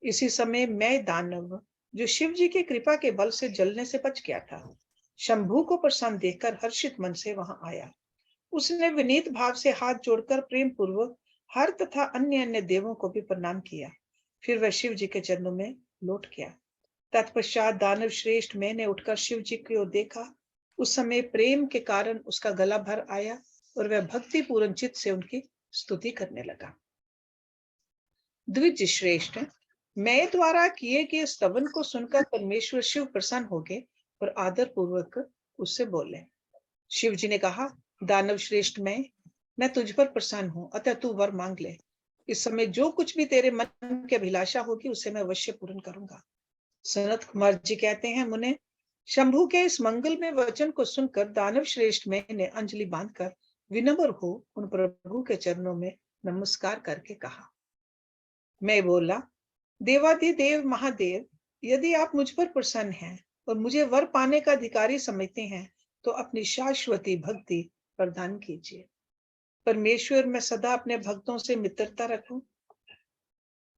Speaker 1: इसी समय मैं दानव, जो शिव जी की कृपा के बल से जलने से बच गया था, शंभु को प्रसन्न देखकर हर्षित मन से वहां आया। उसने विनीत भाव से हाथ जोड़कर प्रेम पूर्वक हर तथा अन्य अन्य देवों को भी प्रणाम किया। फिर वह शिव जी के चरणों में लौट गया। तत्पश्चात दानव श्रेष्ठ मैंने उठकर शिव जी की ओर देखा। उस समय प्रेम के कारण उसका गला भर आया और वह भक्ति पूर्ण चित्त से उनकी स्तुति करने लगा। द्विज श्रेष्ठ, मैं द्वारा किए गए स्तवन को सुनकर परमेश्वर शिव प्रसन्न हो गए और आदर पूर्वक उससे बोले। शिव जी ने कहा, दानव श्रेष्ठ, मैं तुझ पर प्रसन्न हूं, अतः तू वर मांग ले। इस समय जो कुछ भी तेरे मन की अभिलाषा होगी उसे मैं अवश्य पूर्ण करूंगा। सनत कुमार जी कहते हैं, मुने, शंभु के इस मंगल में वचन को सुनकर दानव श्रेष्ठ मैंने अंजलि बांधकर विनम्र हो उन प्रभु के चरणों में नमस्कार करके कहा। मैं बोला, देवाधिदेव महादेव, यदि आप मुझ पर प्रसन्न हैं और मुझे वर पाने का अधिकारी समझते हैं, तो अपनी शाश्वती भक्ति प्रदान कीजिए। परमेश्वर, मैं सदा अपने भक्तों से मित्रता रखूं,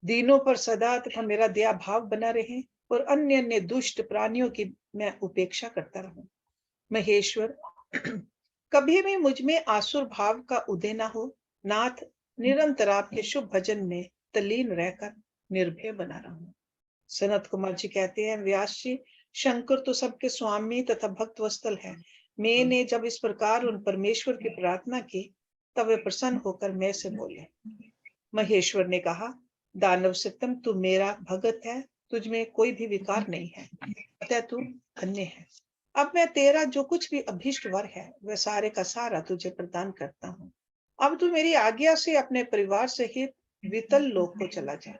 Speaker 1: दीनों पर सदा तथा मेरा दया भाव बना रहे और अन्य अन्य दुष्ट प्राणियों की मैं उपेक्षा करता रहूं। महेश्वर, कभी भी मुझ में आसुर भाव का उदय ना हो। नाथ, निरंतर आपके शुभ भजन में तल्लीन रहकर निर्भय बना रहूं। सनत कुमार जी कहते हैं, व्यास जी, शंकर तो सबके स्वामी तथा भक्त वत्सल है। मैंने जब इस प्रकार उन परमेश्वर की प्रार्थना की, तब वे प्रसन्न होकर मैं से बोले। महेश्वर ने कहा, दानव सत्यम, तू मेरा भगत है, तुझ में कोई भी विकार नहीं है, अतः तू धन्य है। अब मैं तेरा जो कुछ भी अभीष्ट वर है वह सारे का सारा तुझे प्रदान करता हूँ। अब तू मेरी आज्ञा से अपने परिवार सहित वितल लोक को चला जा।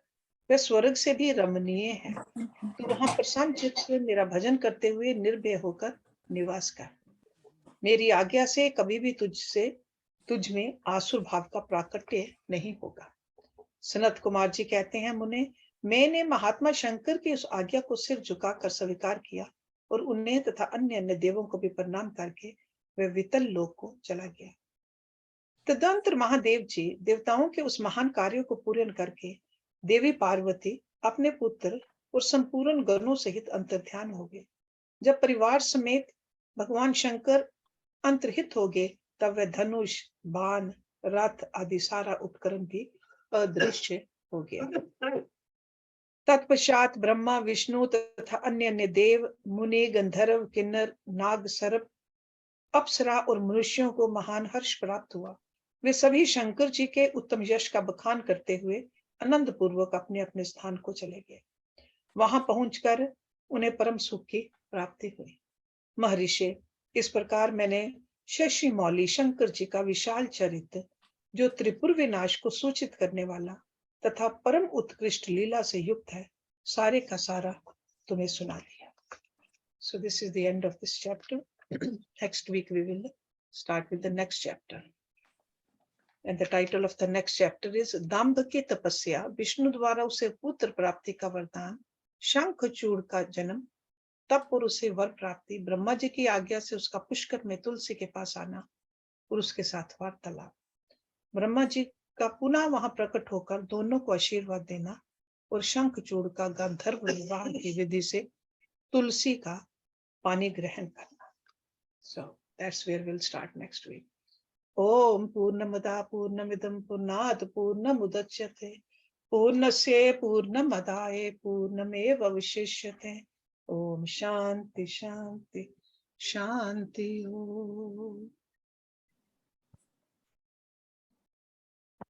Speaker 1: वह स्वर्ग से भी रमणीय है। तू वहां प्रसन्न चित्त से मेरा भजन करते हुए निर्भय होकर निवास कर। मेरी आज्ञा से कभी भी तुझ में आसुर भाव का प्राकट्य नहीं होगा। सनत कुमार जी कहते हैं, मुने, मैंने महात्मा शंकर की उस आज्ञा को सिर झुकाकर स्वीकार किया और उन्हें तथा अन्य अन्य देवों को भी प्रणाम करके वह वितल लोक को चला गया। तदंतर महादेव जी देवताओं के उस महान कार्य को पूर्ण करके देवी पार्वती अपने पुत्र और संपूर्ण गणों सहित अंतर्ध्यान हो गए। जब परिवार समेत भगवान शंकर अंतर्हित हो गए, तब वह धनुष, बाण, रथ आदि सारा उपकरण भी अदृश्य हो गया। तत्पश्चात ब्रह्मा, विष्णु तथा अन्य अन्य देव, मुनि, गंधर्व, किन्नर, नाग, सर्प, अप्सरा और मनुष्यों को महान हर्ष प्राप्त हुआ। वे सभी शंकर जी के उत्तम यश का बखान करते हुए आनंद पूर्वक अपने अपने स्थान को चले गए। वहां पहुंचकर उन्हें परम सुख की प्राप्ति हुई। महर्षि, इस प्रकार मैंने शशि मौली शंकर जी का विशाल चरित्र, जो त्रिपुर विनाश को सूचित करने वाला तथा परम उत्कृष्ट लीला से युक्त है, सारे का सारा तुम्हें सुना दिया। So this is the end of this chapter. Next week we will start with the next chapter. And the title of the next chapter is दाम्भ की तपस्या, विष्णु द्वारा उसे पुत्र प्राप्ति का वरदान, शंखचूड़ का जन्म, तब और उसे वर प्राप्ति, ब्रह्मा जी की आज्ञा से उसका पुष्कर में तुलसी के पास आना और उसके साथ वार्तालाप, ब्रह्मा जी का पुनः वहां प्रकट होकर दोनों को आशीर्वाद देना और शंखचूड़ का गांधर्व विवाह की विधि से तुलसी का पानी ग्रहण करना। So that's where we'll start next week. ओम पूर्णमदा पूर्णमिदं पूर्णात् पूर्णमुदच्यते पूर्णस्य पूर्णमदाय पूर्णमेवावशिष्यते। ओम शांति शांति शांति। ओम।